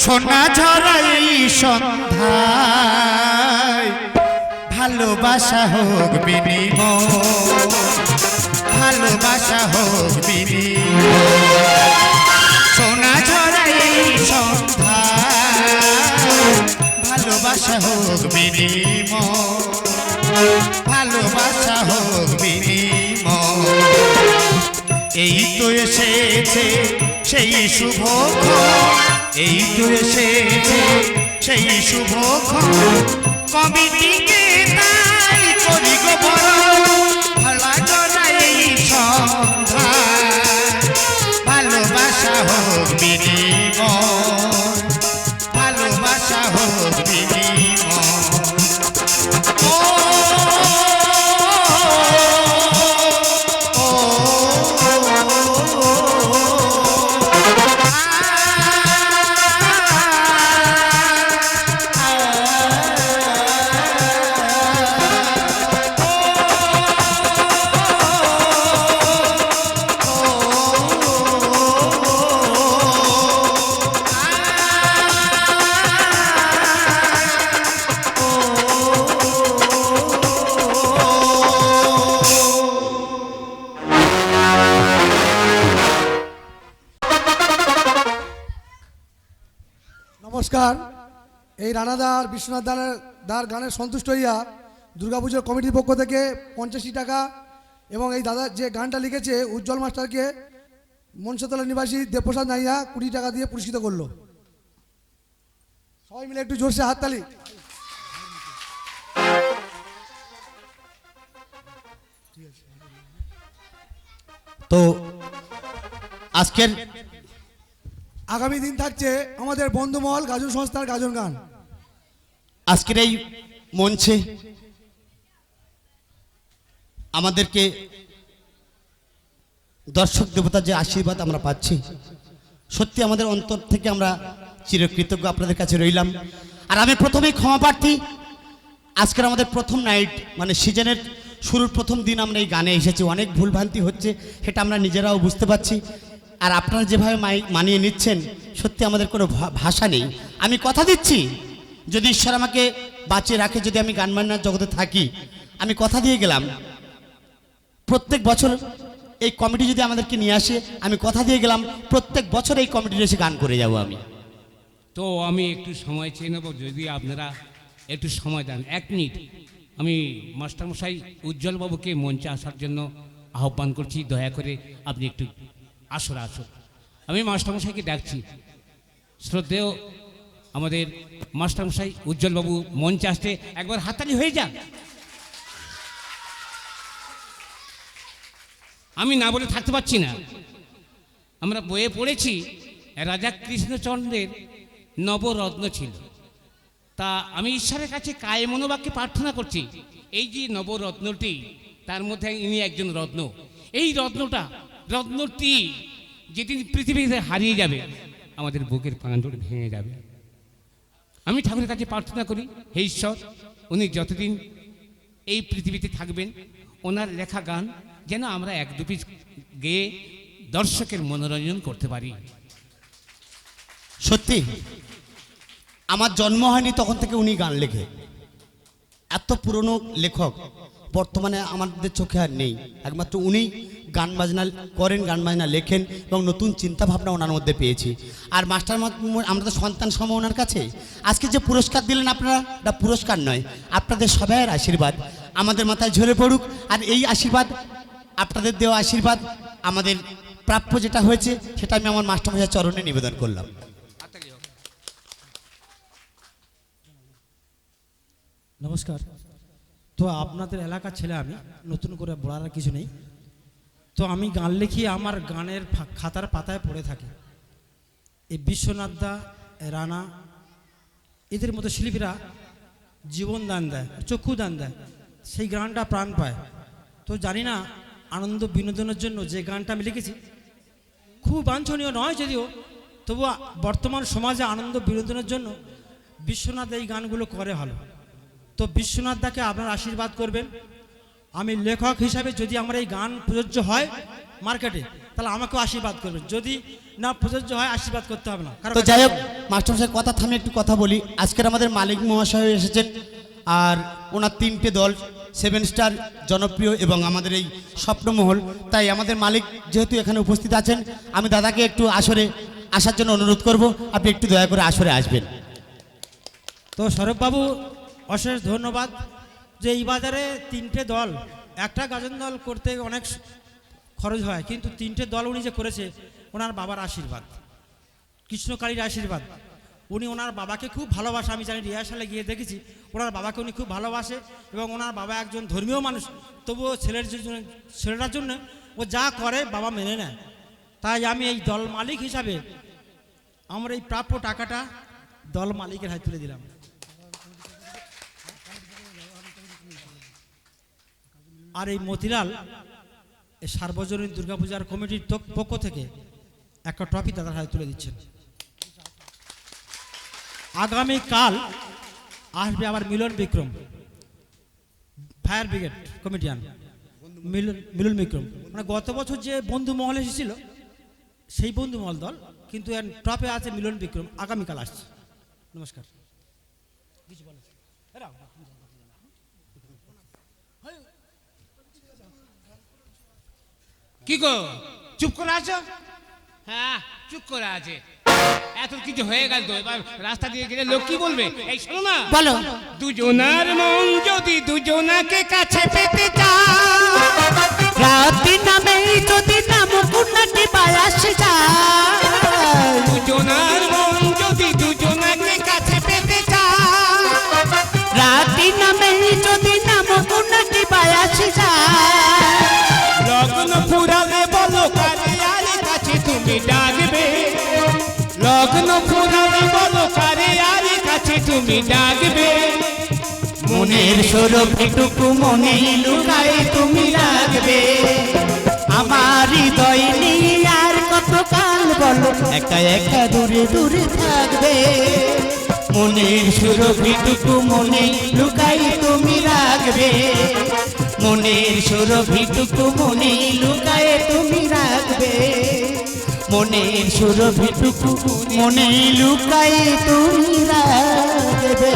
সোনা ঝরাই সন্ধ্যায় ভালোবাসা হোক বিনিময়, ভালোবাসা হোক বিনিময়। সোনা ঝরাই সন্ধ্যায় ভালোবাসা হোক বিনিময়, ভালোবাসা হোক বিনিময়। এই তো এসেছে সেই শুভক্ষণ, এই তো এসেছে সেই শুভক্ষণ, কমিটিকে তাই করি গো বরণ, ভালো জড়াই সন্ধ্যায় ভালোবাসা হোক বিনিময়, ভালোবাসা হোক বিনিময়। নমস্কার। এই রানাদার বিশ্বনাথ দার গানের সন্তুষ্ট হইয়া দুর্গাপুজোর কমিটির পক্ষ থেকে 85 টাকা এবং এই দাদা যে গানটা লিখেছে উজ্জ্বল মাস্টারকে মনসাতলা নিবাসী দেবপ্রসাদ নাইয়া 20 টাকা দিয়ে পুরস্কৃত করলো। সবাই মিলে একটু জোরসে হাততালি। তো আজকের আগামী দিন থাকছে আমাদের বন্ধুমহল গাজন সংস্থার গাজন গান। আজকের এই মঞ্চে আমাদেরকে দর্শক দেবতার যে আশীর্বাদ আমরা পাচ্ছি, সত্যি আমাদের অন্তর থেকে আমরা চিরকৃতজ্ঞ আপনাদের কাছে রইলাম। আর আমি প্রথমেই ক্ষমা প্রার্থী, আজকের আমাদের প্রথম নাইট মানে সিজনের শুরুর প্রথম দিন আমরা এই গানে এসেছি, অনেক ভুলভ্রান্তি হচ্ছে সেটা আমরা নিজেরাও বুঝতে পারছি। আর আপনারা যেভাবে মানিয়ে নিচ্ছেন, সত্যি আমাদের কোনো ভাষা নেই। আমি কথা দিচ্ছি, যদি ঈশ্বর আমাকে বাঁচিয়ে রাখে, যদি আমি গান বান্নার জগতে থাকি, আমি কথা দিয়ে গেলাম প্রত্যেক বছর এই কমিটি যদি আমাদেরকে নিয়ে আসে, আমি কথা দিয়ে গেলাম প্রত্যেক বছর এই কমিটির এসে গান করে যাব আমি। তো আমি একটু সময় চেয়ে নেব, যদি আপনারা একটু সময় দেন 1 মিনিট। আমি মাস্টারমশাই উজ্জ্বলবাবুকে মঞ্চে আসার জন্য আহ্বান করছি, দয়া করে আপনি একটু আসুন। আমি মাস্টারমশাইকে ডাকছি। শ্রদ্ধেয় আমাদের মাস্টারমশাই উজ্জ্বলবাবু মঞ্চে আসতে একবার হাততালি হয়ে যান। আমি না বলে থাকতে পারছি না। আমরা বইয়ে পড়েছি রাজা কৃষ্ণচন্দ্রের নবরত্ন ছিল। তা আমি ঈশ্বরের কাছে কায়ে মনোবাক্যে প্রার্থনা করছি, এই যে নবরত্নটি, তার মধ্যে ইনি একজন রত্ন। এই রত্নটি যেদিন পৃথিবীতে হারিয়ে যাবে, আমাদের বুকের পাঁজর ভেঙে যাবে। আমি ঠাকুরের কাছে প্রার্থনা করি, হে ঈশ্বর, উনি যতদিন এই পৃথিবীতে থাকবেন, ওনার লেখা গান যেন আমরা 1-2 পিস গেয়ে দর্শকের মনোরঞ্জন করতে পারি। সত্যি আমার জন্ম হয়নি তখন থেকে উনি গান লেখে। এত পুরনো লেখক বর্তমানে আমাদের চোখে আর নেই। একমাত্র উনি গান বাজনা করেন, গান বাজনা লেখেন এবং নতুন চিন্তা ভাবনা ওনার মধ্যে পেয়েছি। আর মাস্টার আমরা তো সন্তান সম ওনার কাছে। আজকে যে পুরস্কার দিলেন আপনারা, এটা পুরস্কার নয়, আপনাদের সবাইয়ের আশীর্বাদ আমাদের মাথায় ঝরে পড়ুক। আর এই আশীর্বাদ, আপনাদের দেওয়া আশীর্বাদ, আমাদের প্রাপ্য যেটা হয়েছে সেটা আমি আমার মাস্টারমশাইয়ের চরণে নিবেদন করলাম। নমস্কার। তো আপনাদের এলাকার ছেলে, আমি নতুন করে বলার কিছু নেই। তো আমি গান লিখি, আমার গানের খাতার পাতায় পড়ে থাকে। এই বিশ্বনাথ দা, রানা, এদের মতো শিল্পীরা জীবন দান দেয়, চক্ষু দান দেয়, সেই গানটা প্রাণ পায়। তো জানি না, আনন্দ বিনোদনের জন্য যে গানটা আমি লিখেছি খুব বাঞ্ছনীয় নয় যদিও, তবু বর্তমান সমাজে আনন্দ বিনোদনের জন্য বিশ্বনাথ এই গানগুলো করে ভালো। তো বিশ্বনাথ দাকে আপনারা আশীর্বাদ করবেন। আমি লেখক হিসাবে যদি আমার এই গান প্রযোজ্য হয় মার্কেটে, তাহলে আমাকেও আশীর্বাদ করবেন। যদি না প্রযোজ্য হয় আশীর্বাদ করতে হবে না কারো তো কাছে যাই হোক হবে না। মাস্টারমশাই কথা থামে একটু কথা বলি। আজকের আমাদের মালিক মহাশয় এসেছেন, আর ওনার 3টে দল 7 স্টার জনপ্রিয় এবং আমাদের এই স্বপ্নমহল। তাই আমাদের মালিক যেহেতু এখানে উপস্থিত আছেন, আমি দাদাকে একটু আসরে আসার জন্য অনুরোধ করব, আপনি একটু দয়া করে আসরে আসবেন। তো সৌরভবাবু অশেষ ধন্যবাদ যে এই বাজারে 3টে দল, একটা গাজন দল করতে অনেক খরচ হয়, কিন্তু 3টে দল উনি যে করেছে ওনার বাবার আশীর্বাদ, কৃষ্ণকালীর আশীর্বাদ। উনি ওনার বাবাকে খুব ভালোবাসে, আমি জানি রিহার্সালে গিয়ে দেখেছি ওনার বাবাকে উনি খুব ভালোবাসে এবং ওনার বাবা একজন ধর্মীয় মানুষ, তবুও ছেলেটার জন্য ও যা করে বাবা মেনে নেয়। তাই আমি এই দল মালিক হিসাবে আমার এই প্রাপ্য টাকাটা দল মালিকের হাতে তুলে দিলাম। আর এই মতিলাল এই সার্বজনীন দুর্গাপূজার কমিটির পক্ষ থেকে একটা ট্রফি দাদার হাতে তুলে দিচ্ছেন। আগামীকাল আসবে আবার মিলন বিক্রম, ফায়ার ব্রিগেড কমিটিয়ান মিলন বিক্রম, মানে গত বছর যে বন্ধু মহল এসেছিল সেই বন্ধু মহল দল, কিন্তু এর টপে আছে মিলন বিক্রম, আগামীকাল আসছে। নমস্কার। কি গো চুপ করে আছো? হ্যাঁ চুপ করে আছে, এত কিছু হয়ে গেল তো, এবার রাস্তা দিয়ে গেলে লোক কি বলবে? এই শোনো না, বলো। দুজনার মন যদি দুজনাকে কাছে পেতে চায়, রাতি নামে যদি নাম কুন্নাটি বায়াস যায়, দুজনার মন যদি দুজনাকে কাছে পেতে চায়, রাতি নামে যদি নাম কুন্নাটি বায়াস যায়, লগ্ন ফুরালে বলো কারে আর কাছে তুমি ডাকবে, লগ্ন ফুরালে বলো কারে আর কাছে তুমি ডাকবে, মনের সরবটুকু মনে লুকাই তুমি রাখবে, আমার হৃদয় নিয়ে আর কত কাল বলো একা একা দূরে দূরে থাকবে, মনের সুরভিটুকু মনে লুকাই তুমি রাখবে, মনের সুরভিটুকু মনে লুকায় তুমি রাখবে, মনের সুরভিটুকু মনে লুকায় তুমি রাখবে।